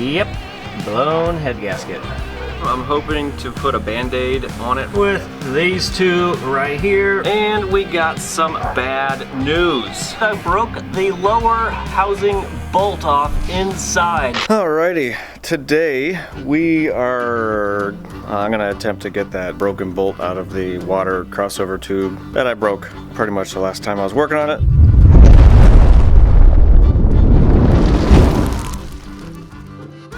Yep, blown head gasket. I'm hoping to put a band-aid on it with these two right here. And we got some bad news. I broke the lower housing bolt off inside. Alrighty, today we are, I'm gonna attempt to get that broken bolt out of the water crossover tube that I broke pretty much the last time I was working on it.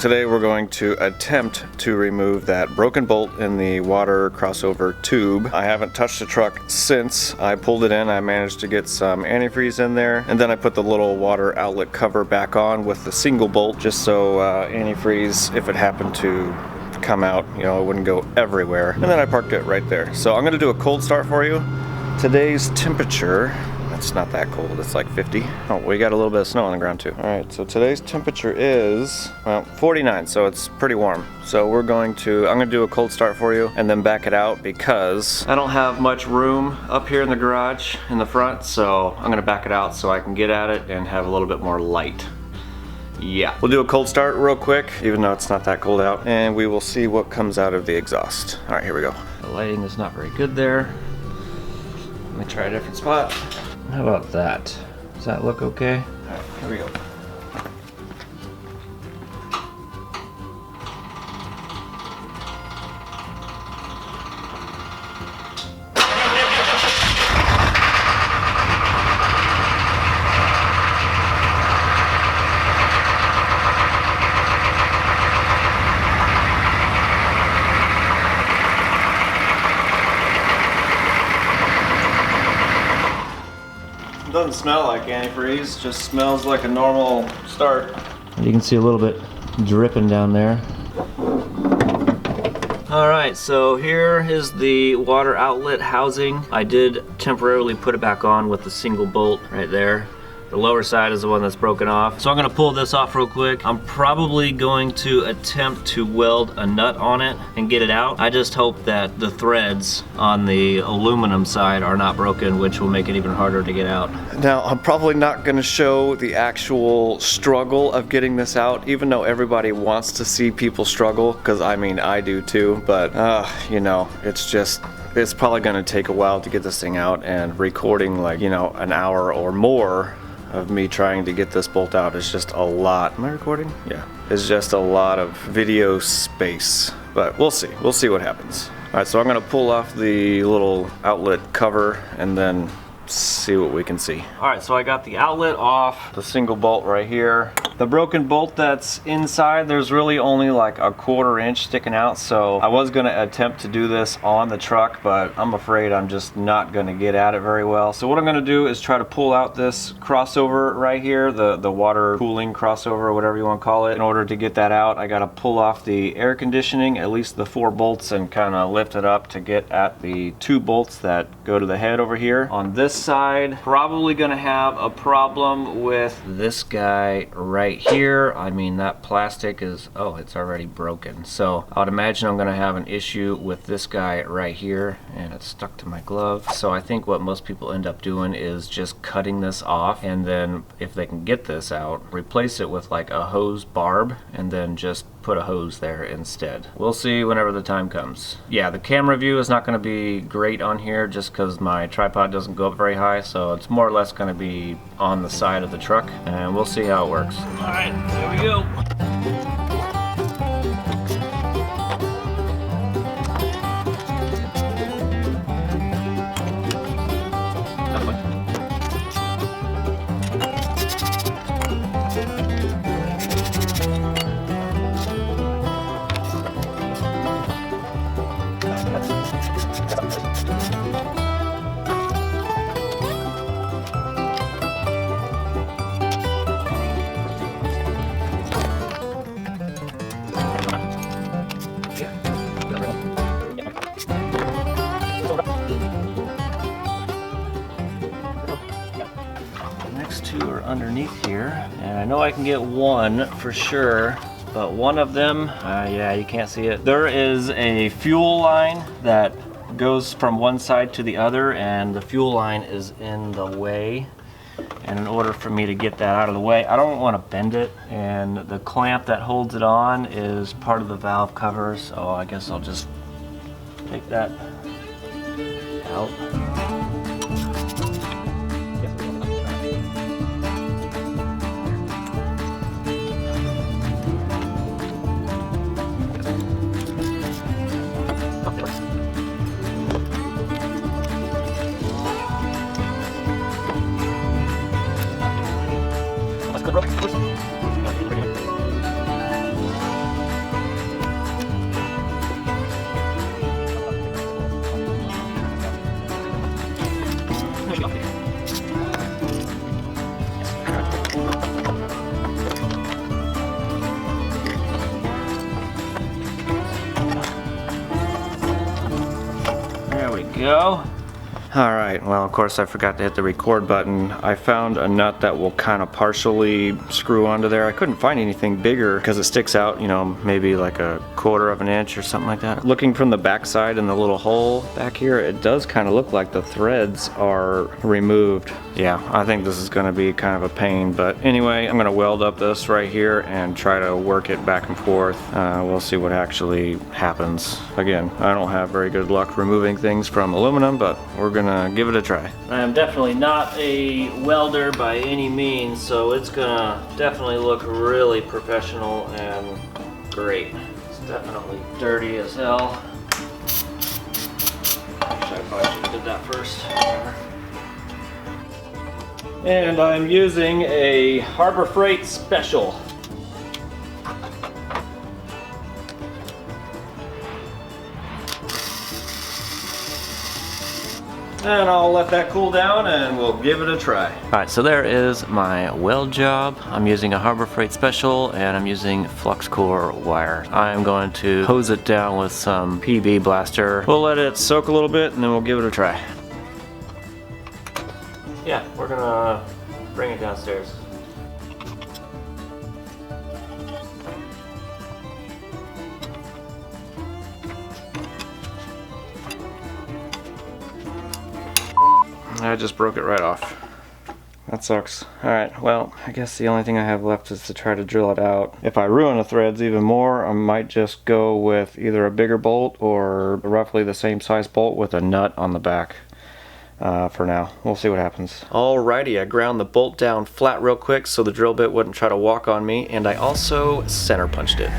Today we're going to attempt to remove that broken bolt in the water crossover tube. I haven't touched the truck since I pulled it in. I managed to get some antifreeze in there, and then I put the little water outlet cover back on with the single bolt just so antifreeze, if it happened to come out, you know, it wouldn't go everywhere. And then I parked it right there. So I'm gonna do a cold start for you. Today's temperature, it's not that cold, it's like 50. Oh, we got a little bit of snow on the ground too. All right, so today's temperature is, well, 49, so it's pretty warm. So I'm gonna do a cold start for you and then back it out because I don't have much room up here in the garage in the front, so I'm gonna back it out so I can get at it and have a little bit more light. Yeah, we'll do a cold start real quick, even though it's not that cold out, and we will see what comes out of the exhaust. All right, here we go. The lighting is not very good there. Let me try a different spot. How about that? Does that look okay? All right, here we go. Doesn't smell like antifreeze, just smells like a normal start. You can see a little bit dripping down there. Alright, so here is the water outlet housing. I did temporarily put it back on with the single bolt right there. The lower side is the one that's broken off. So I'm gonna pull this off real quick. I'm probably going to attempt to weld a nut on it and get it out. I just hope that the threads on the aluminum side are not broken, which will make it even harder to get out. Now, I'm probably not gonna show the actual struggle of getting this out, even though everybody wants to see people struggle, because I mean, I do too, but you know, it's probably gonna take a while to get this thing out, and recording like, you know, an hour or more of me trying to get this bolt out is just a lot. Am I recording? Yeah. It's just a lot of video space, but we'll see what happens. All right, so I'm gonna pull off the little outlet cover and then see what we can see. All right, so I got the outlet off, the single bolt right here. The broken bolt that's inside, there's really only like a 1/4 inch sticking out, so I was gonna attempt to do this on the truck, but I'm afraid I'm just not gonna get at it very well. So what I'm gonna do is try to pull out this crossover right here, the water cooling crossover, or whatever you wanna call it. In order to get that out, I gotta pull off the air conditioning, at least the 4 bolts, and kinda lift it up to get at the 2 bolts that go to the head over here. On this side, probably gonna have a problem with this guy right here. I mean, that plastic is, oh, it's already broken. So I would imagine I'm gonna have an issue with this guy right here, and it's stuck to my glove. So I think what most people end up doing is just cutting this off, and then if they can get this out, replace it with like a hose barb, and then just put a hose there instead. We'll see whenever the time comes. Yeah, the camera view is not going to be great on here just because my tripod doesn't go up very high, so it's more or less going to be on the side of the truck, and we'll see how it works. All right, here we go. Underneath here, and I know I can get one for sure, but one of them, yeah, you can't see it. There is a fuel line that goes from one side to the other, and the fuel line is in the way. And in order for me to get that out of the way, I don't want to bend it, and the clamp that holds it on is part of the valve cover, so I guess I'll just take that out. Go. All right, well, of course I forgot to hit the record button. I found a nut that will kind of partially screw onto there. I couldn't find anything bigger because it sticks out, you know, maybe like a 1/4 of an inch or something like that. Looking from the back side in the little hole back here, it does kind of look like the threads are removed. Yeah, I think this is going to be kind of a pain, but anyway, I'm going to weld up this right here and try to work it back and forth. We'll see what actually happens. Again, I don't have very good luck removing things from aluminum, but we're going to give it a try. I am definitely not a welder by any means, so it's going to definitely look really professional and great. It's definitely dirty as hell. Actually, I probably should have did that first. And I'm using a Harbor Freight Special. And I'll let that cool down and we'll give it a try. Alright, so there is my weld job. I'm using a Harbor Freight Special and I'm using flux core wire. I'm going to hose it down with some PB blaster. We'll let it soak a little bit and then we'll give it a try. Yeah, we're gonna bring it downstairs. I just broke it right off. That sucks. Alright, well, I guess the only thing I have left is to try to drill it out. If I ruin the threads even more, I might just go with either a bigger bolt or roughly the same size bolt with a nut on the back. For now. We'll see what happens. Alrighty, I ground the bolt down flat real quick so the drill bit wouldn't try to walk on me, and I also center punched it.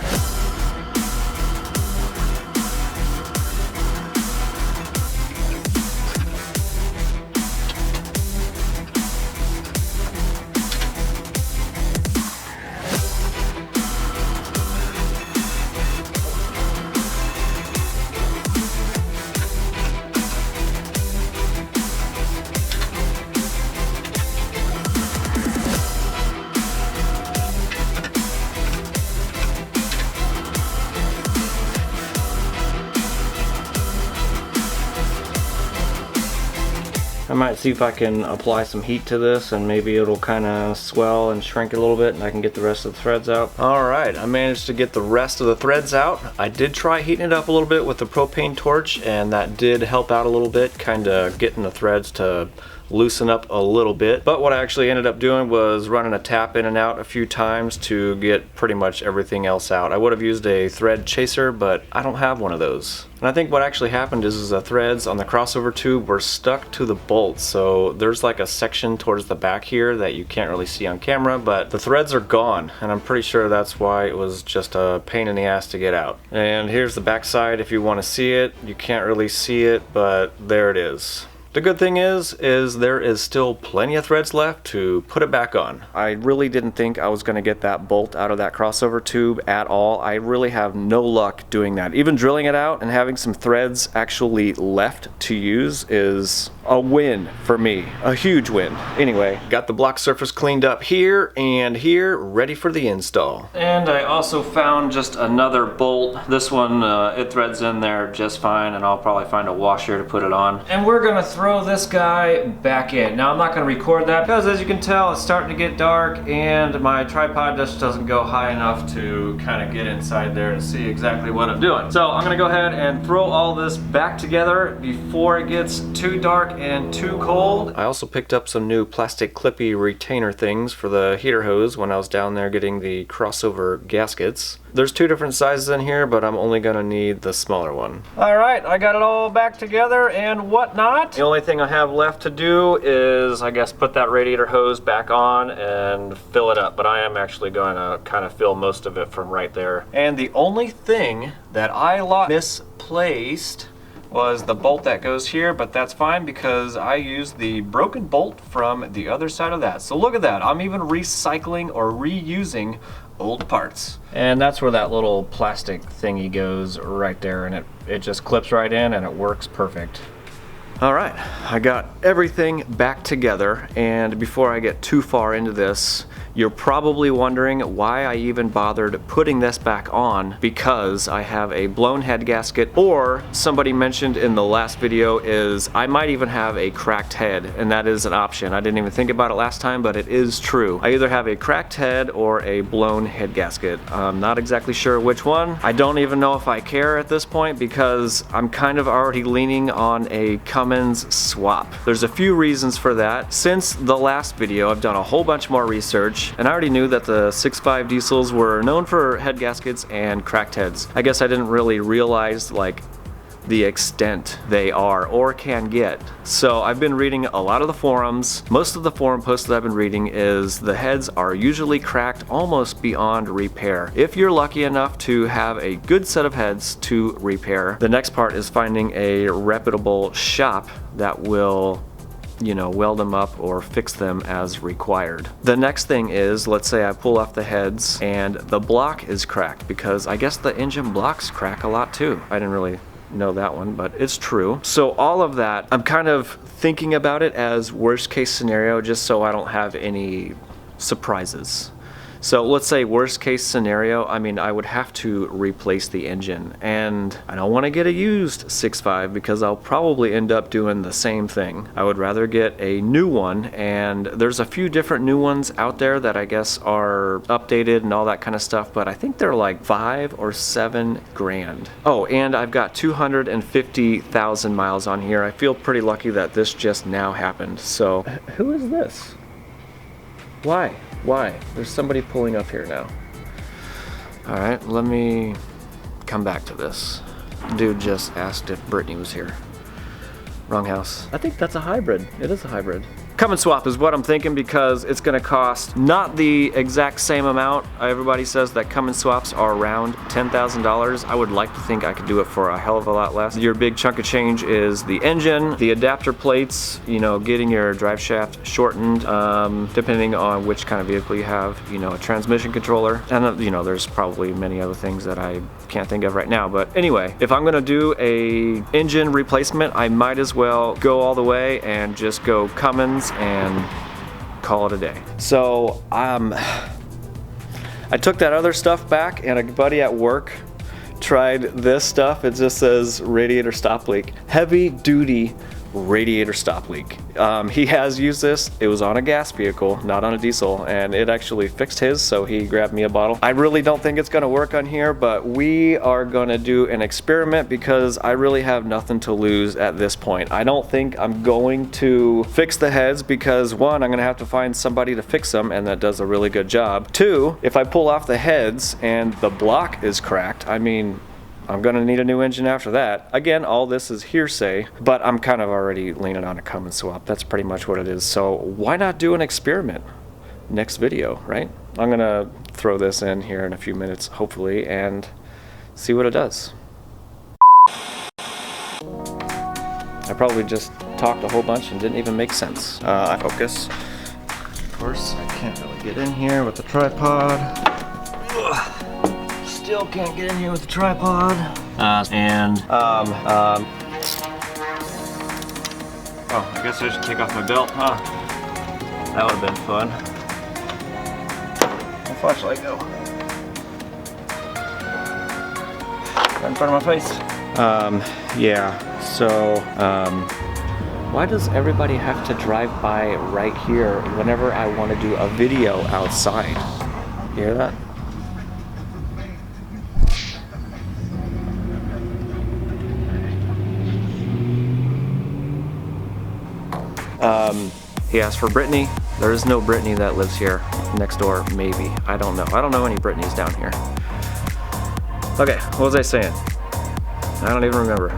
I might see if I can apply some heat to this and maybe it'll kind of swell and shrink a little bit and I can get the rest of the threads out. Alright, I managed to get the rest of the threads out. I did try heating it up a little bit with the propane torch and that did help out a little bit, kind of getting the threads to loosen up a little bit. But what I actually ended up doing was running a tap in and out a few times to get pretty much everything else out. I would have used a thread chaser, but I don't have one of those. And I think what actually happened is the threads on the crossover tube were stuck to the bolts. So there's like a section towards the back here that you can't really see on camera, but the threads are gone. And I'm pretty sure that's why it was just a pain in the ass to get out. And here's the back side if you want to see it. You can't really see it, but there it is. The good thing is there is still plenty of threads left to put it back on. I really didn't think I was going to get that bolt out of that crossover tube at all. I really have no luck doing that. Even drilling it out and having some threads actually left to use is a win for me. A huge win. Anyway, got the block surface cleaned up here and here, ready for the install. And I also found just another bolt. This one, it threads in there just fine, and I'll probably find a washer to put it on. And we're gonna throw this guy back in. Now I'm not gonna record that because as you can tell it's starting to get dark and my tripod just doesn't go high enough to kind of get inside there and see exactly what I'm doing. So I'm gonna go ahead and throw all this back together before it gets too dark and too cold. I also picked up some new plastic clippy retainer things for the heater hose when I was down there getting the crossover gaskets. There's 2 different sizes in here, but I'm only gonna need the smaller one. All right, I got it all back together and whatnot. The only thing I have left to do is, I guess, put that radiator hose back on and fill it up, but I am actually going to kind of fill most of it from right there. And the only thing that I misplaced was the bolt that goes here, but that's fine because I used the broken bolt from the other side of that. So look at that, I'm even recycling or reusing old parts. And that's where that little plastic thingy goes right there, and it just clips right in and it works perfect. All right, I got everything back together, and before I get too far into this, you're probably wondering why I even bothered putting this back on, because I have a blown head gasket, or somebody mentioned in the last video is I might even have a cracked head, and that is an option. I didn't even think about it last time, but it is true. I either have a cracked head or a blown head gasket. I'm not exactly sure which one. I don't even know if I care at this point because I'm kind of already leaning on a Cummins swap. There's a few reasons for that. Since the last video, I've done a whole bunch more research, and I already knew that the 6.5 diesels were known for head gaskets and cracked heads. I guess I didn't really realize like the extent they are or can get. So I've been reading a lot of the forums. Most of the forum posts that I've been reading is the heads are usually cracked almost beyond repair. If you're lucky enough to have a good set of heads to repair, the next part is finding a reputable shop that will, you know, weld them up or fix them as required. The next thing is, let's say I pull off the heads and the block is cracked, because I guess the engine blocks crack a lot too. I didn't really know that one, but it's true. So all of that, I'm kind of thinking about it as worst case scenario, just so I don't have any surprises. So let's say worst case scenario, I mean, I would have to replace the engine, and I don't want to get a used 6.5 because I'll probably end up doing the same thing. I would rather get a new one, and there's a few different new ones out there that I guess are updated and all that kind of stuff, but I think they're like 5 or 7 grand. Oh, and I've got 250,000 miles on here. I feel pretty lucky that this just now happened. So who is this? Why? Why? There's somebody pulling up here now. All right, let me come back to this. Dude just asked if Brittany was here. Wrong house. I think that's a hybrid. It is a hybrid. Cummins swap is what I'm thinking, because it's gonna cost not the exact same amount. Everybody says that Cummins swaps are around $10,000. I would like to think I could do it for a hell of a lot less. Your big chunk of change is the engine, the adapter plates, you know, getting your drive shaft shortened, depending on which kind of vehicle you have, you know, a transmission controller, and you know, there's probably many other things that I can't think of right now. But anyway, if I'm gonna do a engine replacement, I might as well go all the way and just go Cummins and call it a day. So I took that other stuff back, and a buddy at work tried this stuff. It just says radiator stop leak. Heavy duty radiator stop leak. He has used this. It was on a gas vehicle, not on a diesel, and it actually fixed his, so he grabbed me a bottle. I really don't think it's gonna work on here, but we are gonna do an experiment because I really have nothing to lose at this point. I don't think I'm going to fix the heads because, one, I'm gonna have to find somebody to fix them, and that does a really good job. Two, if I pull off the heads and the block is cracked, I mean, I'm gonna need a new engine after that. Again, all this is hearsay, but I'm kind of already leaning on a Cummins swap. That's pretty much what it is. So why not do an experiment? Next video, right? I'm gonna throw this in here in a few minutes, hopefully, and see what it does. I probably just talked a whole bunch and didn't even make sense. Focus. Of course, I can't really get in here with the tripod. Ugh. Still can't get in here with the tripod. Oh, I guess I should take off my belt, huh? That would have been fun. My flashlight go. Right in front of my face. Yeah, so, why does everybody have to drive by right here whenever I want to do a video outside? You hear that? He asked for Brittany. There is no Brittany that lives here next door, maybe. I don't know. I don't know any Brittany's down here. Okay, what was I saying? I don't even remember.